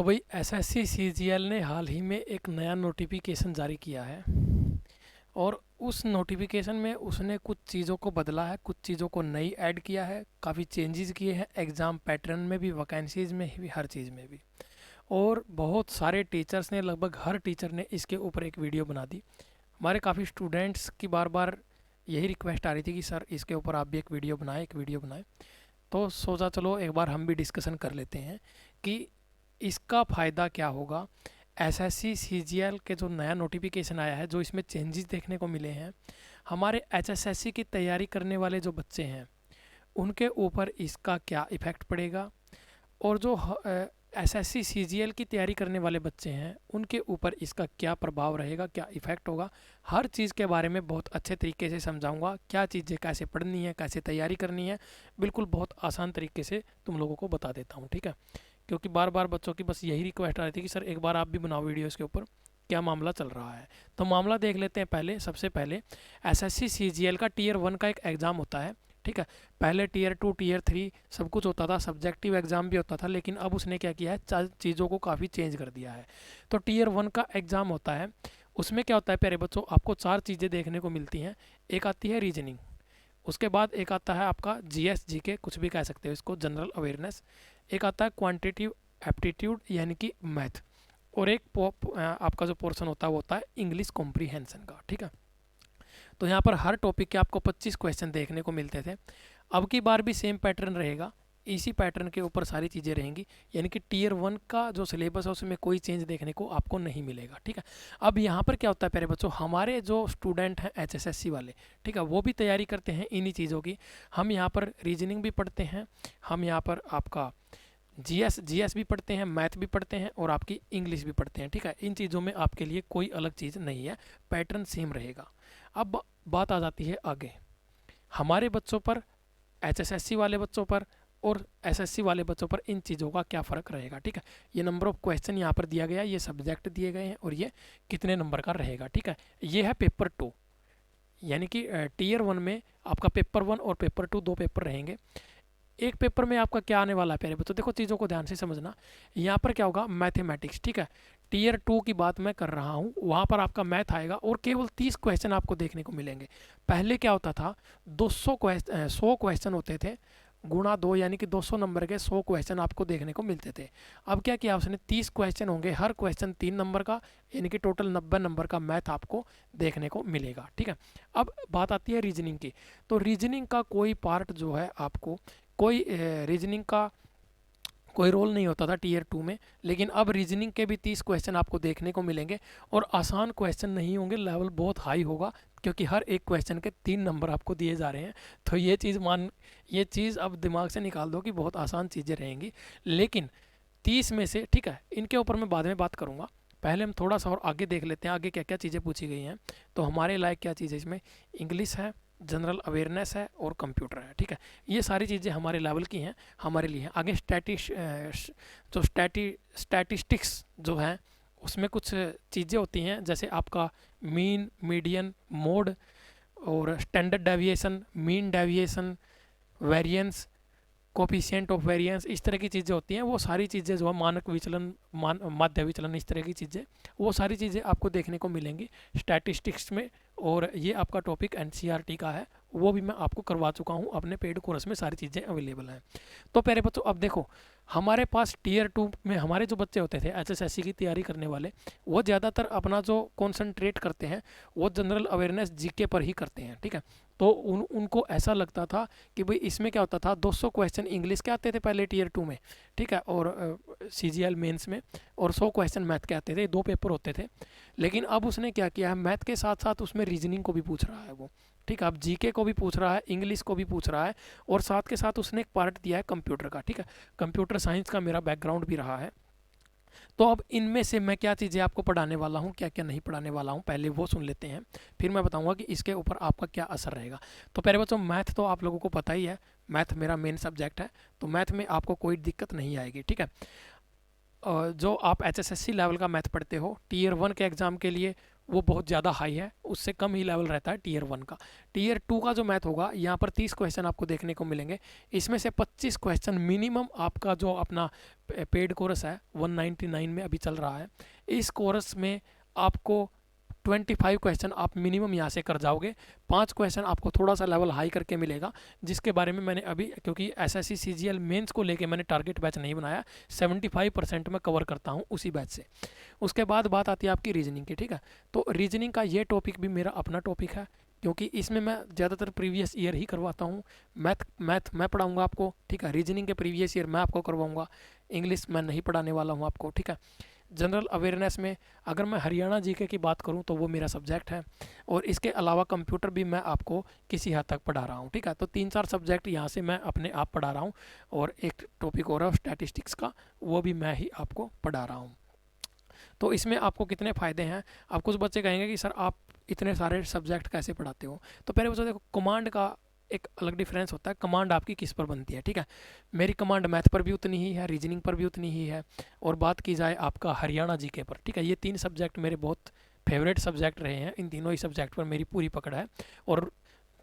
तो भाई SSC CGL ने हाल ही में एक नया नोटिफिकेशन जारी किया है और उस नोटिफिकेशन में उसने कुछ चीज़ों को बदला है, कुछ चीज़ों को नई ऐड किया है, काफ़ी चेंजेस किए हैं एग्ज़ाम पैटर्न में भी, वैकेंसीज़ में भी, हर चीज़ में भी। और बहुत सारे टीचर्स ने, लगभग हर टीचर ने इसके ऊपर एक वीडियो बना दी। हमारे काफ़ी स्टूडेंट्स की बार बार यही रिक्वेस्ट आ रही थी कि सर इसके ऊपर आप भी एक वीडियो बनाएं, एक वीडियो बनाएं। तो सोचा चलो एक बार हम भी डिस्कशन कर लेते हैं कि इसका फ़ायदा क्या होगा। एसएससी सीजीएल के जो नया नोटिफिकेशन आया है, जो इसमें चेंजेस देखने को मिले हैं, हमारे एचएसएससी की तैयारी करने वाले जो बच्चे हैं उनके ऊपर इसका क्या इफ़ेक्ट पड़ेगा, और जो एसएससी सीजीएल की तैयारी करने वाले बच्चे हैं उनके ऊपर इसका क्या प्रभाव रहेगा, क्या इफ़ेक्ट होगा। हर चीज़ के बारे में बहुत अच्छे तरीके से समझाऊंगा, क्या चीज़ें कैसे पढ़नी है, कैसे तैयारी करनी है, बिल्कुल बहुत आसान तरीके से तुम लोगों को बता देता हूँ, ठीक है। क्योंकि बार बार बच्चों की बस यही रिक्वेस्ट आ रही थी कि सर एक बार आप भी बनाओ वीडियो इसके ऊपर, क्या मामला चल रहा है। तो मामला देख लेते हैं। पहले सबसे पहले एसएससी सीजीएल का टीयर 1 का एक एग्ज़ाम होता है, ठीक है। पहले टीयर 2 टीयर 3 सब कुछ होता था, सब्जेक्टिव एग्ज़ाम भी होता था, लेकिन अब उसने क्या किया है, चीज़ों को काफ़ी चेंज कर दिया है। तो टीयर 1 का एग्ज़ाम होता है, उसमें क्या होता है प्यारे बच्चों, आपको 4 चीज़ें देखने को मिलती हैं। एक आती है रीजनिंग, उसके बाद एक आता है आपका जीएस जीके, कुछ भी कह सकते हो इसको, जनरल अवेयरनेस। एक आता है क्वांटिटिव एप्टीट्यूड यानी कि मैथ, और एक आपका जो पोर्शन होता है वो होता है इंग्लिश कॉम्प्रीहेंशन का, ठीक है। तो यहाँ पर हर टॉपिक के आपको 25 क्वेश्चन देखने को मिलते थे। अब की बार भी सेम पैटर्न रहेगा, इसी पैटर्न के ऊपर सारी चीज़ें रहेंगी, यानी कि टीयर 1 का जो सिलेबस है उसमें कोई चेंज देखने को आपको नहीं मिलेगा, ठीक है। अब यहाँ पर क्या होता है प्यारे बच्चों, हमारे जो स्टूडेंट हैं एचएसएससी वाले, ठीक है, वो भी तैयारी करते हैं इन्हीं चीज़ों की। हम यहाँ पर रीजनिंग भी पढ़ते हैं, हम यहाँ पर आपका जीएस भी पढ़ते हैं, मैथ भी पढ़ते हैं, और आपकी इंग्लिश भी पढ़ते हैं, ठीक है। इन चीज़ों में आपके लिए कोई अलग चीज़ नहीं है, पैटर्न सेम रहेगा। अब बात आ जाती है आगे हमारे बच्चों पर, एचएसएससी वाले बच्चों पर और एसएससी वाले बच्चों पर, इन चीज़ों का क्या फ़र्क रहेगा, ठीक है। ये नंबर ऑफ क्वेश्चन यहाँ पर दिया गया है, ये सब्जेक्ट दिए गए हैं, और ये कितने नंबर का रहेगा, ठीक है। ये है पेपर 2, यानी कि टीयर 1 में आपका पेपर 1 और पेपर 2 दो पेपर रहेंगे। एक पेपर में आपका क्या आने वाला है प्यारे बच्चों, देखो चीज़ों को ध्यान से समझना। यहाँ पर क्या होगा, मैथमेटिक्स, ठीक है। टीयर 2 की बात मैं कर रहा हूँ, वहाँ पर आपका मैथ आएगा और केवल 30 क्वेश्चन आपको देखने को मिलेंगे। पहले क्या होता था, 200 क्वेश्चन 100 क्वेश्चन होते थे, गुणा 2 यानी कि 200 नंबर के 100 क्वेश्चन आपको देखने को मिलते थे। अब क्या किया उसने, 30 क्वेश्चन होंगे, हर क्वेश्चन 3 नंबर का, यानी कि टोटल 90 नंबर का मैथ आपको देखने को मिलेगा, ठीक है। अब बात आती है रीजनिंग की। तो रीजनिंग का कोई पार्ट जो है आपको, कोई रीजनिंग का कोई रोल नहीं होता था टीयर 2 में, लेकिन अब रीजनिंग के भी 30 क्वेश्चन आपको देखने को मिलेंगे, और आसान क्वेश्चन नहीं होंगे, लेवल बहुत हाई होगा, क्योंकि हर एक क्वेश्चन के 3 नंबर आपको दिए जा रहे हैं। तो ये चीज़ अब दिमाग से निकाल दो कि बहुत आसान चीज़ें रहेंगी। लेकिन 30 में से, ठीक है, इनके ऊपर मैं बाद में बात करूँगा, पहले हम थोड़ा सा और आगे देख लेते हैं आगे क्या क्या चीज़ें पूछी गई हैं। तो हमारे लायक क्या चीज़ है इसमें, इंग्लिश है, जनरल अवेयरनेस है और कंप्यूटर है, ठीक है। ये सारी चीज़ें हमारे लेवल की हैं, हमारे लिए हैं। आगे स्टैटिस्टिक्स जो हैं उसमें कुछ चीज़ें होती हैं, जैसे आपका मीन, मीडियन, मोड, और standard deviation, mean deviation, variance, coefficient of variance, इस तरह की चीज़ें होती हैं। वो सारी चीज़ें जो है, मानक विचलन, माध्य विचलन, इस तरह की चीज़ें, वो सारी चीज़ें आपको देखने को मिलेंगी स्टैटिस्टिक्स में। और ये आपका टॉपिक एनसीईआरटी का है, वो भी मैं आपको करवा चुका हूँ अपने पेड कोर्स में, सारी चीज़ें अवेलेबल हैं। तो प्यारे बच्चों अब देखो, हमारे पास टीयर 2 में हमारे जो बच्चे होते थे एचएसएससी की तैयारी करने वाले, वो ज़्यादातर अपना जो कॉन्सनट्रेट करते हैं वो जनरल अवेयरनेस जीके पर ही करते हैं, ठीक है। तो उनको ऐसा लगता था कि भाई इसमें क्या होता था, 200 क्वेश्चन इंग्लिश के आते थे पहले टीयर 2 में, ठीक है, और सीजीएल मेंस में, और 100 क्वेश्चन मैथ के आते थे, 2 पेपर होते थे। लेकिन अब उसने क्या किया है, मैथ के साथ साथ उसमें रीजनिंग को भी पूछ रहा है वो, ठीक है। अब जीके को भी पूछ रहा है, इंग्लिश को भी पूछ रहा है, और साथ के साथ उसने एक पार्ट दिया है कंप्यूटर का, ठीक है। कंप्यूटर साइंस का मेरा बैकग्राउंड भी रहा है। तो अब इनमें से मैं क्या चीज़ें आपको पढ़ाने वाला हूँ, क्या क्या नहीं पढ़ाने वाला हूँ, पहले वो सुन लेते हैं, फिर मैं बताऊँगा कि इसके ऊपर आपका क्या असर रहेगा। तो पहले बच्चों, मैथ तो आप लोगों को पता ही है, मैथ मेरा मेन सब्जेक्ट है, तो मैथ में आपको कोई दिक्कत नहीं आएगी, ठीक है। जो आप एचएसएससी लेवल का मैथ पढ़ते हो, टीयर 1 के एग्ज़ाम के लिए वो बहुत ज़्यादा हाई है, उससे कम ही लेवल रहता है टीयर 1 का। टीयर 2 का जो मैथ होगा, यहाँ पर 30 क्वेश्चन आपको देखने को मिलेंगे। इसमें से 25 क्वेश्चन मिनिमम आपका जो अपना पेड कोर्स है 199 में अभी चल रहा है, इस कोर्स में आपको 25 क्वेश्चन आप मिनिमम यहाँ से कर जाओगे। 5 क्वेश्चन आपको थोड़ा सा लेवल हाई करके मिलेगा, जिसके बारे में मैंने अभी, क्योंकि एसएससी सीजीएल मेंस को लेके मैंने टारगेट बैच नहीं बनाया, 75% में कवर करता हूँ उसी बैच से। उसके बाद बात आती है आपकी रीजनिंग की, ठीक है। तो रीजनिंग का ये टॉपिक भी मेरा अपना टॉपिक है, क्योंकि इसमें मैं ज़्यादातर प्रीवियस ईयर ही करवाता हूँ। मैथ मैं पढ़ाऊँगा आपको, ठीक है। रीजनिंग के प्रीवियस ईयर मैं आपको करवाऊँगा। इंग्लिश मैं नहीं पढ़ाने वाला हूँ आपको, ठीक है। जनरल अवेयरनेस में अगर मैं हरियाणा जीके की बात करूं तो वो मेरा सब्जेक्ट है, और इसके अलावा कंप्यूटर भी मैं आपको किसी हद तक पढ़ा रहा हूं, ठीक है। तो 3-4 सब्जेक्ट यहाँ से मैं अपने आप पढ़ा रहा हूं, और एक टॉपिक और है स्टैटिस्टिक्स का, वो भी मैं ही आपको पढ़ा रहा हूँ। तो इसमें आपको कितने फ़ायदे हैं। अब कुछ बच्चे कहेंगे कि सर आप इतने सारे सब्जेक्ट कैसे पढ़ाते हो। तो पहले बच्चों देखो, कमांड का एक अलग डिफरेंस होता है। कमांड आपकी किस पर बनती है, ठीक है। मेरी कमांड मैथ पर भी उतनी ही है, रीजनिंग पर भी उतनी ही है, और बात की जाए आपका हरियाणा जीके पर, ठीक है। ये 3 सब्जेक्ट मेरे बहुत फेवरेट सब्जेक्ट रहे हैं। इन तीनों ही सब्जेक्ट पर मेरी पूरी पकड़ है, और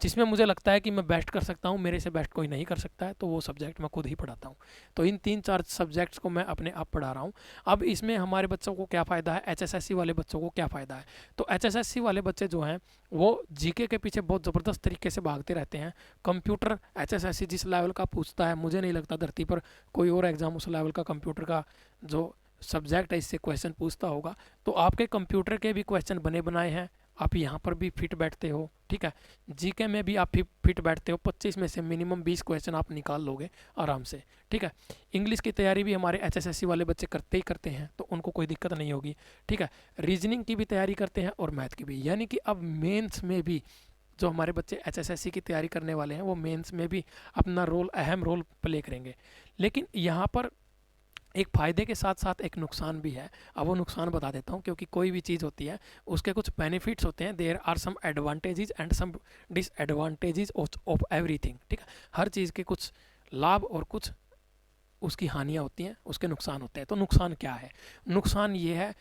जिसमें मुझे लगता है कि मैं बेस्ट कर सकता हूँ, मेरे से बेस्ट कोई नहीं कर सकता है, तो वो सब्जेक्ट मैं खुद ही पढ़ाता हूँ। तो इन 3-4 सब्जेक्ट्स को मैं अपने आप पढ़ा रहा हूँ। अब इसमें हमारे बच्चों को क्या फ़ायदा है, एचएसएससी वाले बच्चों को क्या फ़ायदा है। तो एचएसएससी वाले बच्चे जो हैं वो जीके के पीछे बहुत ज़बरदस्त तरीके से भागते रहते हैं। कंप्यूटर एचएसएससी जिस लेवल का पूछता है, मुझे नहीं लगता धरती पर कोई और एग्ज़ाम उस लेवल का कंप्यूटर का जो सब्जेक्ट है इससे क्वेश्चन पूछता होगा। तो आपके कंप्यूटर के भी क्वेश्चन बने बनाए हैं, आप यहाँ पर भी फिट बैठते हो, ठीक है। जीके में भी आप फिट बैठते हो, 25 में से मिनिमम 20 क्वेश्चन आप निकाल लोगे आराम से, ठीक है। इंग्लिश की तैयारी भी हमारे एचएसएससी वाले बच्चे करते ही करते हैं, तो उनको कोई दिक्कत नहीं होगी, ठीक है। रीजनिंग की भी तैयारी करते हैं और मैथ की भी, यानी कि अब मेंस में भी जो हमारे बच्चे एचएसएससी की तैयारी करने वाले हैं वो मेंस में भी अपना रोल, अहम रोल प्ले करेंगे। लेकिन यहाँ पर एक फ़ायदे के साथ साथ एक नुकसान भी है। अब वो नुकसान बता देता हूँ, क्योंकि कोई भी चीज़ होती है उसके कुछ बेनिफिट्स होते हैं, there are some advantages and some disadvantages of everything, ठीक है। हर चीज़ के कुछ लाभ और कुछ उसकी हानियाँ होती हैं, उसके नुकसान होते हैं। तो नुकसान क्या है, नुकसान ये है,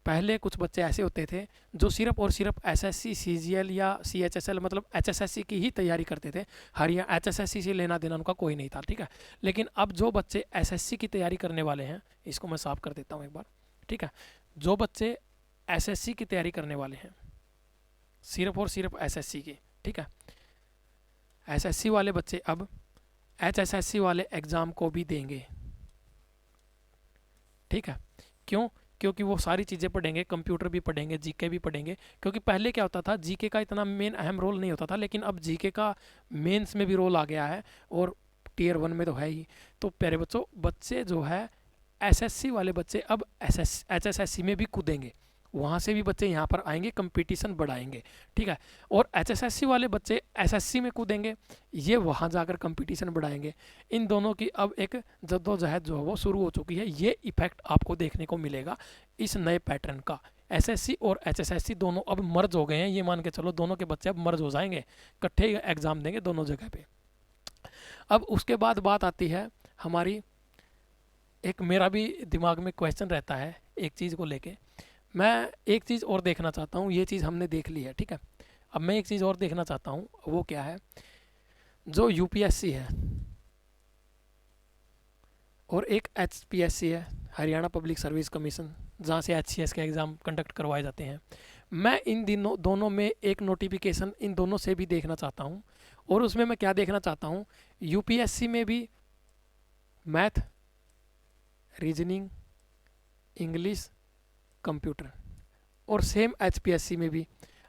पहले कुछ बच्चे ऐसे होते थे जो सिर्फ और सिर्फ एसएससी सीजीएल या सीएचएसएल मतलब एचएसएससी की ही तैयारी करते थे। हरियाणा एचएसएससी से लेना देना उनका कोई नहीं था, ठीक है। लेकिन अब जो बच्चे एसएससी की तैयारी करने वाले हैं, इसको मैं साफ कर देता हूँ एक बार, ठीक है। जो बच्चे एसएससी की तैयारी करने वाले हैं, सिर्फ और सिर्फ एसएससी की, ठीक है, एसएससी वाले बच्चे अब एचएसएससी वाले एग्ज़ाम को भी देंगे, ठीक है। क्यों? क्योंकि वो सारी चीज़ें पढ़ेंगे, कंप्यूटर भी पढ़ेंगे, जीके भी पढ़ेंगे। क्योंकि पहले क्या होता था, जीके का इतना मेन अहम रोल नहीं होता था, लेकिन अब जीके का मेंस में भी रोल आ गया है, और टीयर 1 में तो है ही। तो प्यारे बच्चों, बच्चे जो है एसएससी वाले बच्चे अब एचएसएससी में भी कूदेंगे, वहाँ से भी बच्चे यहाँ पर आएंगे, कंपटीशन बढ़ाएंगे, ठीक है। और एचएसएससी वाले बच्चे एसएससी में कूदेंगे, ये वहाँ जाकर कंपटीशन बढ़ाएंगे। इन दोनों की अब एक जद्दोजहद जो है वो शुरू हो चुकी है। ये इफेक्ट आपको देखने को मिलेगा इस नए पैटर्न का। एसएससी और एचएसएससी दोनों अब मर्ज हो गए हैं, ये मान के चलो दोनों के बच्चे अब मर्ज हो जाएंगे, इकट्ठे एग्जाम देंगे दोनों जगह पे। अब उसके बाद बात आती है हमारी, एक मेरा भी दिमाग में क्वेश्चन रहता है एक चीज़ को लेके, मैं एक चीज़ और देखना चाहता हूँ। ये चीज़ हमने देख ली है, ठीक है। अब मैं एक चीज़ और देखना चाहता हूँ, वो क्या है, जो यूपीएससी है और एक एचपीएससी है, हरियाणा पब्लिक सर्विस कमीशन, जहाँ से एचसीएस के एग्ज़ाम कंडक्ट करवाए जाते हैं। मैं इन दोनों में एक नोटिफिकेशन इन दोनों से भी देखना चाहता हूँ। और उसमें मैं क्या देखना चाहता हूँ, यूपीएससी में भी मैथ, रीजनिंग, इंग्लिश, कंप्यूटर, और सेम एचपीएससी में भी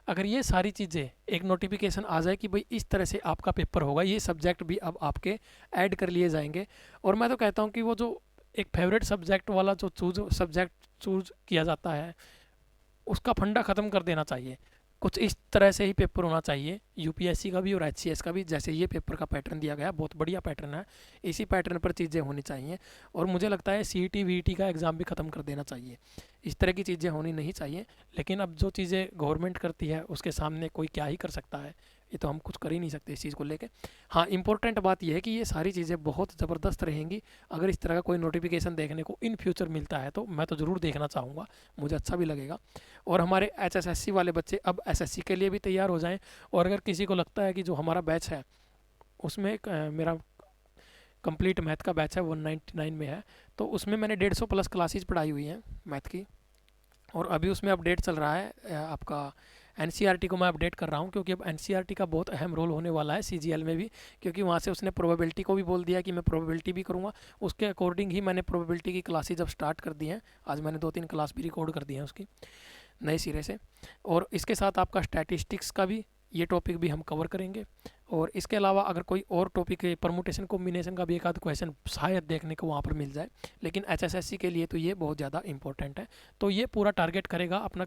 अगर ये सारी चीज़ें एक नोटिफिकेशन आ जाए कि भाई इस तरह से आपका पेपर होगा, ये सब्जेक्ट भी अब आपके ऐड कर लिए जाएंगे। और मैं तो कहता हूँ कि वो जो एक फेवरेट सब्जेक्ट वाला जो सब्जेक्ट चूज किया जाता है, उसका फंडा ख़त्म कर देना चाहिए। कुछ इस तरह से ही पेपर होना चाहिए यूपीएससी का भी और एचसीएस का भी, जैसे ये पेपर का पैटर्न दिया गया, बहुत बढ़िया पैटर्न है, इसी पैटर्न पर चीज़ें होनी चाहिए। और मुझे लगता है सीईटी वीईटी का एग्ज़ाम भी ख़त्म कर देना चाहिए, इस तरह की चीज़ें होनी नहीं चाहिए। लेकिन अब जो चीज़ें गवर्नमेंट करती है उसके सामने कोई क्या ही कर सकता है, ये तो हम कुछ कर ही नहीं सकते इस चीज़ को लेके। हाँ, इम्पोर्टेंट बात यह है कि ये सारी चीज़ें बहुत ज़बरदस्त रहेंगी। अगर इस तरह का कोई नोटिफिकेशन देखने को इन फ्यूचर मिलता है तो मैं तो ज़रूर देखना चाहूँगा, मुझे अच्छा भी लगेगा। और हमारे HSSC वाले बच्चे अब SSC के लिए भी तैयार हो जाएँ। और अगर किसी को लगता है कि जो हमारा बैच है उसमें मेरा कंप्लीट मैथ का बैच है 199 में है, तो उसमें मैंने 150 प्लस क्लासेज पढ़ाई हुई हैं मैथ की। और अभी उसमें अपडेट चल रहा है आपका NCERT को मैं अपडेट कर रहा हूँ, क्योंकि अब NCERT का बहुत अहम रोल होने वाला है CGL में भी, क्योंकि वहाँ से उसने प्रोबेबिलिटी को भी बोल दिया कि मैं प्रोबेबिलिटी भी करूँगा। उसके अकॉर्डिंग ही मैंने प्रोबेबिलिटी की क्लासेज अब स्टार्ट कर दी हैं। आज मैंने 2-3 क्लास भी रिकॉर्ड कर दी हैं उसकी नए सिरे से। और इसके साथ आपका स्टैटिस्टिक्स का भी ये टॉपिक भी हम कवर करेंगे। और इसके अलावा अगर कोई और टॉपिक है, परमुटेशन कॉम्बिनेशन का भी एक आध क्वेश्चन शायद देखने को वहाँ पर मिल जाए, लेकिन HSSC के लिए तो ये बहुत ज़्यादा इंपॉर्टेंट है। तो ये पूरा टारगेट करेगा अपना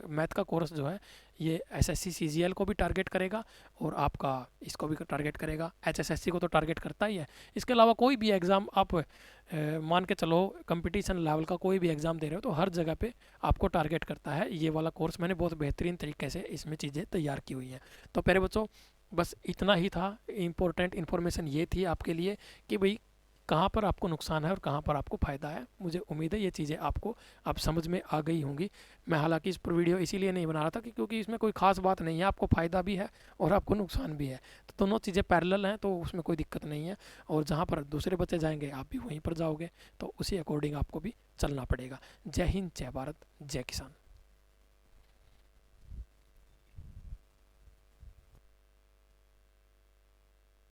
मैथ का कोर्स जो है, ये SSC CGL को भी टारगेट करेगा और आपका इसको भी टारगेट करेगा। HSSC को तो टारगेट करता ही है। इसके अलावा कोई भी एग्ज़ाम आप मान के चलो, कंपटीशन लेवल का कोई भी एग्ज़ाम दे रहे हो तो हर जगह पे आपको टारगेट करता है। ये वाला कोर्स मैंने बहुत बेहतरीन तरीके से इसमें चीज़ें तैयार की हुई हैं। तो प्यारे बच्चों, बस इतना ही था। इम्पोर्टेंट इन्फॉर्मेशन ये थी आपके लिए कि भाई कहाँ पर आपको नुकसान है और कहाँ पर आपको फ़ायदा है। मुझे उम्मीद है ये चीज़ें आपको अब समझ में आ गई होंगी। मैं हालांकि इस पर वीडियो इसीलिए नहीं बना रहा था कि क्योंकि इसमें कोई ख़ास बात नहीं है, आपको फ़ायदा भी है और आपको नुकसान भी है, तो दोनों चीज़ें पैरेलल हैं, तो उसमें कोई दिक्कत नहीं है। और जहाँ पर दूसरे बच्चे जाएंगे आप भी वहीं पर जाओगे, तो उसी अकॉर्डिंग आपको भी चलना पड़ेगा। जय हिंद, जय भारत, जय किसान।